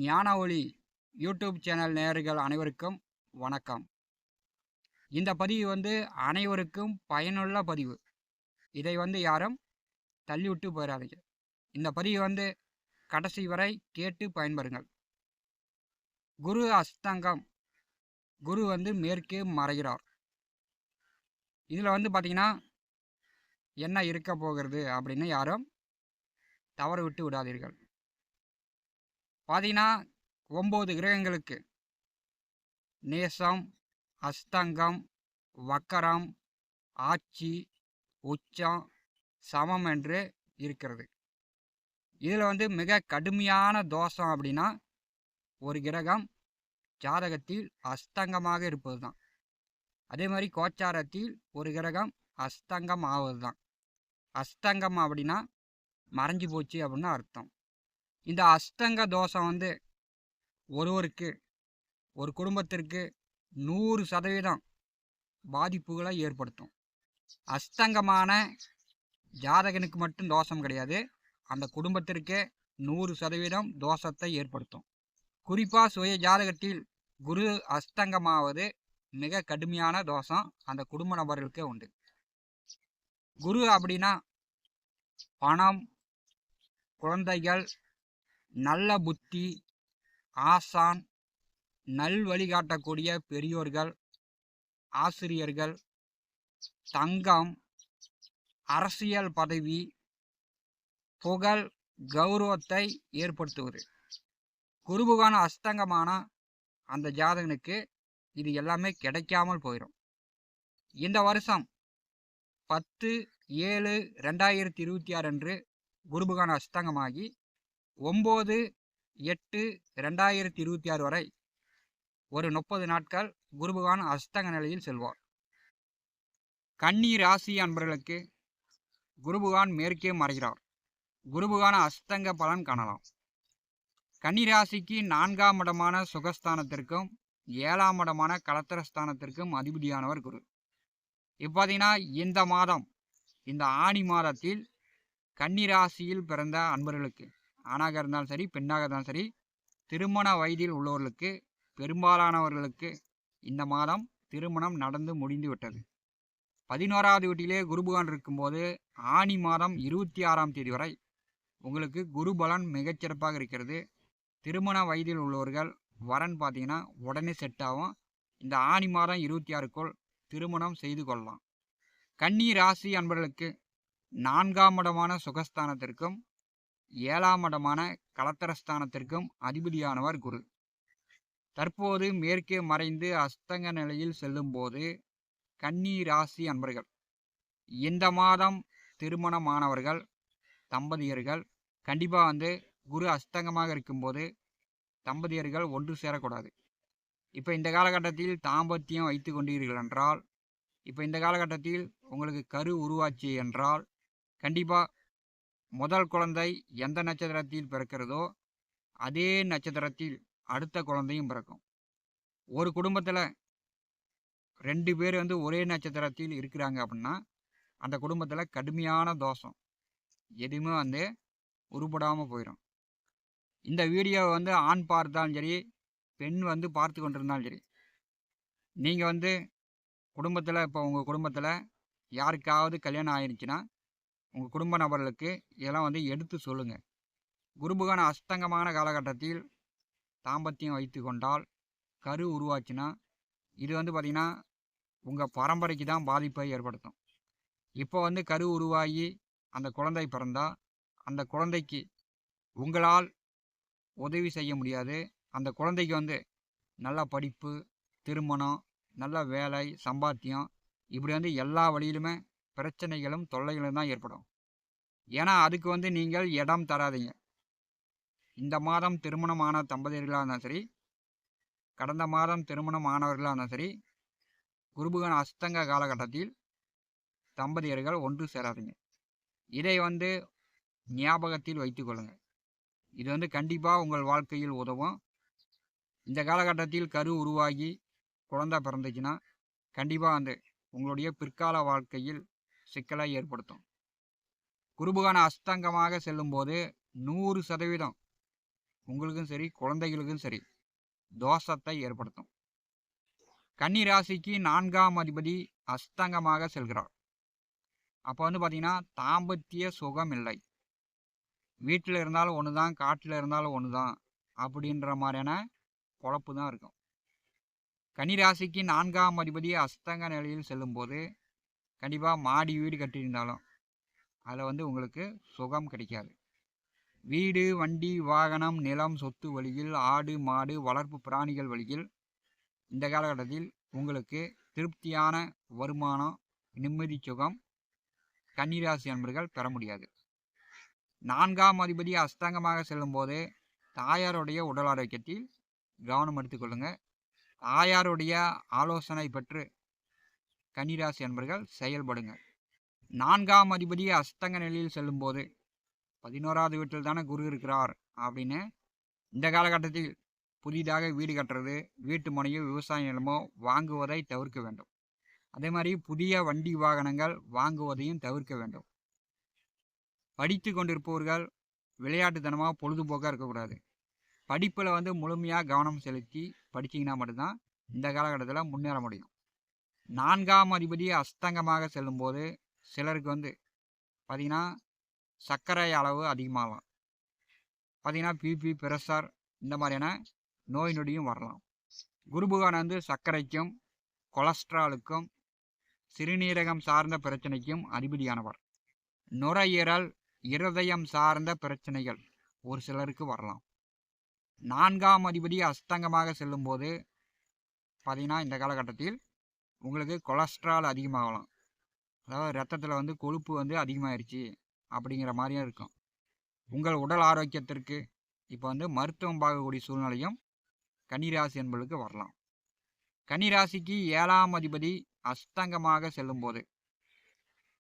ஞான ஒளி YouTube channel நேயர்கள் அனைவருக்கும் வணக்கம். இந்த பதிவு அனைவருக்கும் பயனுள்ள பதிவு. இதை யாரும் தள்ளிவிட்டு போயிடாதீங்க. இந்த பதிவு கடைசி வரை கேட்டு பயன்பெறுங்கள். குரு அஸ்தங்கம். குரு மேற்கே மறைகிறார். இதில் பார்த்தீங்கன்னா என்ன இருக்க போகிறது அப்படின்னு யாரும் தவறு விட்டு விடாதீர்கள். பார்த்தீங்கன்னா 9 கிரகங்களுக்கு நேசம், அஸ்தங்கம், வக்கரம், ஆட்சி, உச்சம், சமம் என்று இருக்கிறது. இதில் மிக கடுமையான தோஷம் அப்படின்னா ஒரு கிரகம் ஜாதகத்தில் அஸ்தங்கமாக இருப்பது தான். அதே மாதிரி கோச்சாரத்தில் ஒரு கிரகம் அஸ்தங்கம் ஆவது தான். அஸ்தங்கம் அப்படின்னா மறைஞ்சு போச்சு அப்படின்னு அர்த்தம். இந்த அஸ்தங்க தோஷம் ஒருவருக்கு ஒரு குடும்பத்திற்கு 100% பாதிப்புகளை ஏற்படுத்தும். அஸ்தங்கமான ஜாதகனுக்கு மட்டும் தோஷம் கிடையாது, அந்த குடும்பத்திற்கே 100% தோஷத்தை ஏற்படுத்தும். குறிப்பாக சுய ஜாதகத்தில் குரு அஸ்தங்கமாவது மிக கடுமையான தோஷம் அந்த குடும்ப நபர்களுக்கே உண்டு. குரு அப்படின்னா பணம், குழந்தைகள், நல்ல புத்தி, ஆசான், நல் வழிகாட்டக்கூடிய பெரியோர்கள், ஆசிரியர்கள், தங்கம், அரசியல் பதவி, புகழ், கௌரவத்தை ஏற்படுத்துவது. குருபகவான் அஸ்தங்கமான அந்த ஜாதகனுக்கு இது எல்லாமே கிடைக்காமல் போயிடும். இந்த வருஷம் 10/7/2026 அன்று குருபகவான் அஸ்தங்கமாகி 9/8/2026 வரை ஒரு 30 நாட்கள் குருபகவான் அஸ்தங்க நிலையில் செல்வார். கன்னி ராசி அன்பர்களுக்கு குருபகவான் மேற்கே மறைகிறார். குருபகவான் அஸ்தங்க பலன் காணலாம். கன்னி ராசிக்கு 4ஆம் இடமான சுகஸ்தானத்திற்கும் 7ஆம் இடமான கலத்திரஸ்தானத்திற்கும் அதிபதியானவர் குரு. இப்போ பார்த்தீங்கன்னா இந்த மாதம், இந்த ஆணி மாதத்தில் கன்னி ராசியில் பிறந்த அன்பர்களுக்கு, ஆணாக இருந்தாலும் சரி பெண்ணாக இருந்தாலும் சரி, திருமண வயதில் உள்ளவர்களுக்கு பெரும்பாலானவர்களுக்கு இந்த மாதம் திருமணம் நடந்து முடிந்து விட்டது. 11வது வீட்டிலே குருபகவான் இருக்கும்போது ஆணி மாதம் 26ஆம் தேதி வரை உங்களுக்கு குரு பலன் மிகச்சிறப்பாக இருக்கிறது. திருமண வயதில் உள்ளவர்கள் வரன் பார்த்தீங்கன்னா உடனே செட் ஆகும். இந்த ஆணி மாதம் 26க்குள் திருமணம் செய்து கொள்ளலாம். கன்னி ராசி அன்பர்களுக்கு 4ஆம் இடமான சுகஸ்தானத்திற்கும் 7ஆம் இடமான கலத்திரஸ்தானத்திற்கும் அதிபதியானவர் குரு. தற்போது மேற்கே மறைந்து அஸ்தங்க நிலையில் செல்லும் போது கன்னி ராசி அன்பர்கள், இந்த மாதம் திருமணமானவர்கள் தம்பதியர்கள் கண்டிப்பாக குரு அஸ்தங்கமாக இருக்கும்போது தம்பதியர்கள் ஒன்று சேரக்கூடாது. இப்போ இந்த காலகட்டத்தில் தாம்பத்தியம் வைத்து கொண்டீர்கள் என்றால், இப்போ இந்த காலகட்டத்தில் உங்களுக்கு கரு உருவாச்சு என்றால், கண்டிப்பாக முதல் குழந்தை எந்த நட்சத்திரத்தில் பிறக்கிறதோ அதே நட்சத்திரத்தில் அடுத்த குழந்தையும் பிறக்கும். ஒரு குடும்பத்தில் 2 பேர் ஒரே நட்சத்திரத்தில் இருக்கிறாங்க அப்படின்னா அந்த குடும்பத்தில் கடுமையான தோஷம் எதுவுமே உருப்படாமல் போயிடும். இந்த வீடியோவை ஆண் பார்த்தாலும் சரி, பெண் பார்த்து கொண்டிருந்தாலும் சரி, நீங்கள் குடும்பத்தில், இப்போ உங்கள் குடும்பத்தில் யாருக்காவது கல்யாணம் ஆயிடுச்சுன்னா உங்கள் குடும்ப நபர்களுக்கு இதெல்லாம் எடுத்து சொல்லுங்கள். குருபகவான் அஸ்தங்கமான காலகட்டத்தில் தாம்பத்தியம் வைத்து கொண்டால் கரு உருவாச்சுன்னா இது பார்த்திங்கன்னா உங்கள் பரம்பரைக்கு தான் பாதிப்பை ஏற்படுத்தும். இப்போ கரு உருவாகி அந்த குழந்தை பிறந்தால் அந்த குழந்தைக்கு உங்களால் உதவி செய்ய முடியாது. அந்த குழந்தைக்கு நல்ல படிப்பு, திருமணம், நல்ல வேலை, சம்பாத்தியம், இப்படி எல்லா வழியிலுமே பிரச்சனைகளும் தொல்லைகளும் தான் ஏற்படும். ஏன்னா அதுக்கு நீங்கள் இடம் தராதீங்க. இந்த மாதம் திருமணமான தம்பதியர்களாக இருந்தாலும் சரி, கடந்த மாதம் திருமணம் ஆனவர்களாக இருந்தாலும் சரி, குருபகவான் அஸ்தங்க காலகட்டத்தில் தம்பதியர்கள் ஒன்று சேராதீங்க. இதை ஞாபகத்தில் வைத்து கொள்ளுங்கள். இது கண்டிப்பாக உங்கள் வாழ்க்கையில் உதவும். இந்த காலகட்டத்தில் கரு உருவாகி குழந்தை பிறந்துச்சுன்னா கண்டிப்பாக உங்களுடைய பிற்கால வாழ்க்கையில் சிக்கலை ஏற்படுத்தும். குருபகவான் அஸ்தங்கமாக செல்லும்போது 100% உங்களுக்கும் சரி குழந்தைகளுக்கும் சரி தோஷத்தை ஏற்படுத்தும். கன்னி ராசிக்கு 4ஆம் அதிபதி அஸ்தங்கமாக செல்கிறார். அப்போ வந்து பார்த்தீங்கன்னா தாம்பத்திய சுகம் இல்லை. வீட்டில் இருந்தாலும் ஒன்று தான், காட்டில் இருந்தாலும் ஒன்று தான் அப்படின்ற மாதிரியான குழப்பு தான் இருக்கும். கன்னிராசிக்கு 4ஆம் அதிபதி அஸ்தங்க நிலையில் செல்லும்போது கண்டிப்பாக மாடி வீடு கட்டியிருந்தாலும் அதில் வந்து உங்களுக்கு சுகம் கிடைக்காது. வீடு, வண்டி, வாகனம், நிலம், சொத்து வழியில், ஆடு, மாடு, வளர்ப்பு பிராணிகள் வழியில் இந்த காலகட்டத்தில் உங்களுக்கு திருப்தியான வருமானம், நிம்மதி சுகம் கன்னிராசி அன்பர்கள் பெற முடியாது. 4ஆம் அதிபதி அஸ்தங்கமாக செல்லும்போது தாயாருடைய உடல் ஆரோக்கியத்தில் கவனம் எடுத்துக்கொள்ளுங்க. தாயாருடைய ஆலோசனை பெற்று கன்னிராசி அன்பர்கள் செயல்படுங்க. 4ஆம் அதிபதி அஸ்தங்க நிலையில் செல்லும்போது 11வது வீட்டில் தானே குரு இருக்கிறார் அப்படின்னு இந்த காலகட்டத்தில் புதிதாக வீடு கட்டுறது, வீட்டு மனையோ விவசாய நிலமோ வாங்குவதை தவிர்க்க வேண்டும். அதே மாதிரி புதிய வண்டி வாகனங்கள் வாங்குவதையும் தவிர்க்க வேண்டும். படித்து கொண்டிருப்பவர்கள் விளையாட்டுத்தனமாக பொழுதுபோக்காக இருக்கக்கூடாது. படிப்பில் வந்து முழுமையாக கவனம் செலுத்தி படிச்சிங்கன்னா மட்டும்தான் இந்த காலகட்டத்தில் முன்னேற முடியும். 4ஆம் அதிபதி அஸ்தங்கமாக செல்லும்போது சிலருக்கு வந்து பார்த்திங்கன்னா சர்க்கரை அளவு அதிகமாகலாம். பார்த்திங்கன்னா பிபி, பிரஷர் இந்த மாதிரியான நோய் நொடியும் வரலாம். குரு பகவான் வந்து சர்க்கரைக்கும் கொலஸ்ட்ராலுக்கும் சிறுநீரகம் சார்ந்த பிரச்சனைக்கும் அதிபதியானவர். நுரையீரல், இருதயம் சார்ந்த பிரச்சனைகள் ஒரு சிலருக்கு வரலாம். 4ஆம் அதிபதி அஸ்தங்கமாக செல்லும்போது பார்த்திங்கன்னா இந்த காலகட்டத்தில் உங்களுக்கு கொலஸ்ட்ரால் அதிகமாகலாம். அதாவது ரத்தத்தில் வந்து கொழுப்பு வந்து அதிகமாகிடுச்சு அப்படிங்கிற மாதிரியும் இருக்கும். உங்கள் உடல் ஆரோக்கியத்திற்கு இப்போ வந்து மருத்துவம் பார்க்கக்கூடிய சூழ்நிலையும் கன்னிராசி என்பதுக்கு வரலாம். கன்னிராசிக்கு 7ஆம் அதிபதி அஸ்தங்கமாக செல்லும்போது,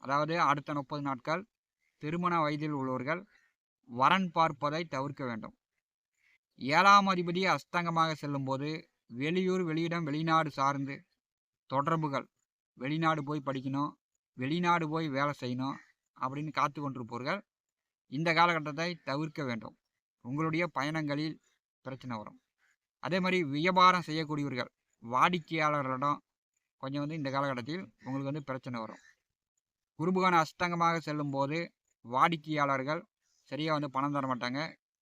அதாவது அடுத்த 30 நாட்கள் திருமண வயதில் உள்ளவர்கள் வரன் பார்ப்பதை தவிர்க்க வேண்டும். 7ஆம் அதிபதி அஸ்தங்கமாக செல்லும்போது வெளியூர், வெளியிடம், வெளிநாடு சார்ந்து தொடர்புகள், வெளிநாடு போய் படிக்கணும், வெளிநாடு போய் வேலை செய்யணும் அப்படின்னு காத்து கொண்டிருப்பவர்கள் இந்த காலகட்டத்தை தவிர்க்க வேண்டும். உங்களுடைய பயணங்களில் பிரச்சனை வரும். அதே மாதிரி வியாபாரம் செய்யக்கூடியவர்கள் வாடிக்கையாளர்களிடம் கொஞ்சம் வந்து இந்த காலகட்டத்தில் உங்களுக்கு வந்து பிரச்சனை வரும். குருபகவான் அஸ்தங்கமாக செல்லும்போது வாடிக்கையாளர்கள் சரியாக வந்து பணம் தர மாட்டாங்க,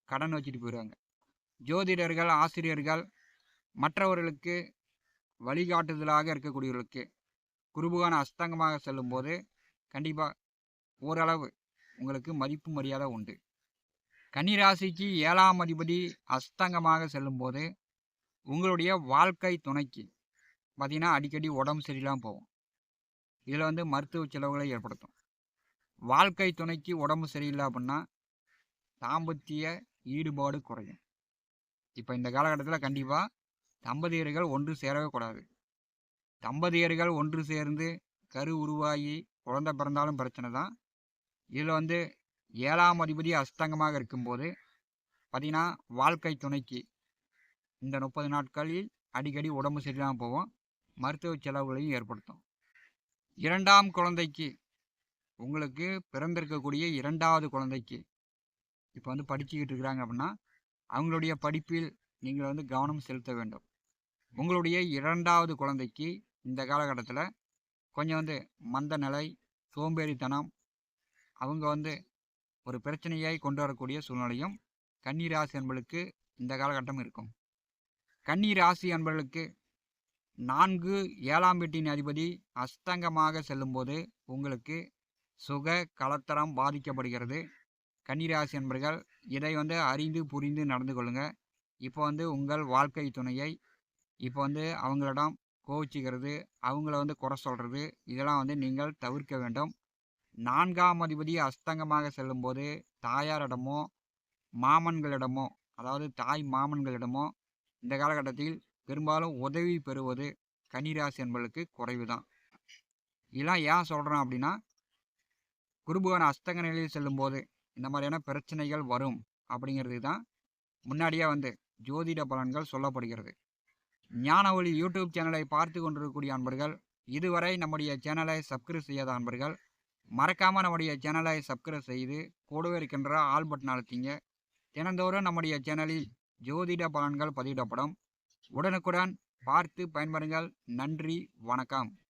கடன் வச்சுட்டு போயிடுவாங்க. ஜோதிடர்கள், ஆசிரியர்கள், மற்றவர்களுக்கு வழிகாட்டுதலாக இருக்கக்கூடியவர்களுக்கு குருபகவான் அஸ்தங்கமாக செல்லும்போது கண்டிப்பாக ஓரளவு உங்களுக்கு மதிப்பு மரியாதை உண்டு. கன்னிராசிக்கு 7ஆம் அதிபதி அஸ்தங்கமாக செல்லும்போது உங்களுடைய வாழ்க்கை துணைக்கு பார்த்திங்கன்னா அடிக்கடி உடம்பு சரியில்லாமல் போகும். இதில் வந்து மருத்துவ செலவுகளை ஏற்படுத்தும். வாழ்க்கை துணைக்கு உடம்பு சரியில்லை அப்படின்னா தாம்பத்திய ஈடுபாடு குறையும். இப்போ இந்த காலகட்டத்தில் கண்டிப்பாக தம்பதியர்கள் ஒன்று சேரவே கூடாது. தம்பதியர்கள் ஒன்று சேர்ந்து கரு உருவாகி குழந்தை பிறந்தாலும் பிரச்சனை தான். இதில் வந்து 7ஆம் அதிபதி அஸ்தங்கமாக இருக்கும்போது பார்த்திங்கன்னா வாழ்க்கை துணைக்கு இந்த 30 நாட்களில் அடிக்கடி உடம்பு சரியில்லாமல் போவோம். மருத்துவ செலவுகளையும் ஏற்படுத்தும். 2ஆம் குழந்தைக்கு உங்களுக்கு பிறந்திருக்கக்கூடிய 2வது குழந்தைக்கு இப்போ வந்து படிச்சுக்கிட்டு இருக்கிறாங்க அப்படின்னா அவங்களுடைய படிப்பில் நீங்கள் வந்து கவனம் செலுத்த வேண்டும். உங்களுடைய 2வது குழந்தைக்கு இந்த காலகட்டத்தில் கொஞ்சம் வந்து மந்த நிலை, சோம்பேறித்தனம், அவங்க வந்து ஒரு பிரச்சனையை கொண்டு வரக்கூடிய சூழ்நிலையும் கன்னிராசி அன்பர்களுக்கு இந்த காலகட்டம் இருக்கும். கன்னிராசி அன்பர்களுக்கு 4 7ஆம் வீட்டின் அதிபதி அஸ்தங்கமாக செல்லும்போது உங்களுக்கு சுக கலத்தரம் பாதிக்கப்படுகிறது. கன்னிராசி அன்பர்கள் இதை வந்து அறிந்து புரிந்து நடந்து கொள்ளுங்கள். இப்போ வந்து உங்கள் வாழ்க்கை துணையை இப்போ வந்து அவங்களிடம் கோவிச்சுக்கிறது, அவங்கள வந்து குறை சொல்கிறது, இதெல்லாம் வந்து நீங்கள் தவிர்க்க வேண்டும். 4ஆம் அதிபதி அஸ்தங்கமாக செல்லும்போது தாயாரிடமோ மாமன்களிடமோ, அதாவது தாய் மாமன்களிடமோ இந்த காலகட்டத்தில் பெரும்பாலும் உதவி பெறுவது கன்னிராசி என்பதற்கு குறைவு தான். இதெல்லாம் ஏன் சொல்கிறேன் அப்படின்னா குருபகவான் அஸ்தங்க நிலையில் செல்லும்போது இந்த மாதிரியான பிரச்சனைகள் வரும் அப்படிங்கிறது தான் முன்னாடியே வந்து ஜோதிட பலன்கள் சொல்லப்படுகிறது. ஞான ஒளி யூடியூப் சேனலை பார்த்து கொண்டிருக்கக்கூடிய அன்பர்கள், இதுவரை நம்முடைய சேனலை சப்ஸ்கிரைப் செய்யாத அன்பர்கள் மறக்காமல் நம்முடைய சேனலை சப்ஸ்கிரைப் செய்து கூடவே இருக்கின்ற ஆல் பட்டன் அழுத்திங்க. தினந்தோறும் நம்முடைய சேனலில் ஜோதிட பலன்கள் பதிவிடப்படும். உடனுக்குடன் பார்த்து பயன்பெறுங்கள். நன்றி, வணக்கம்.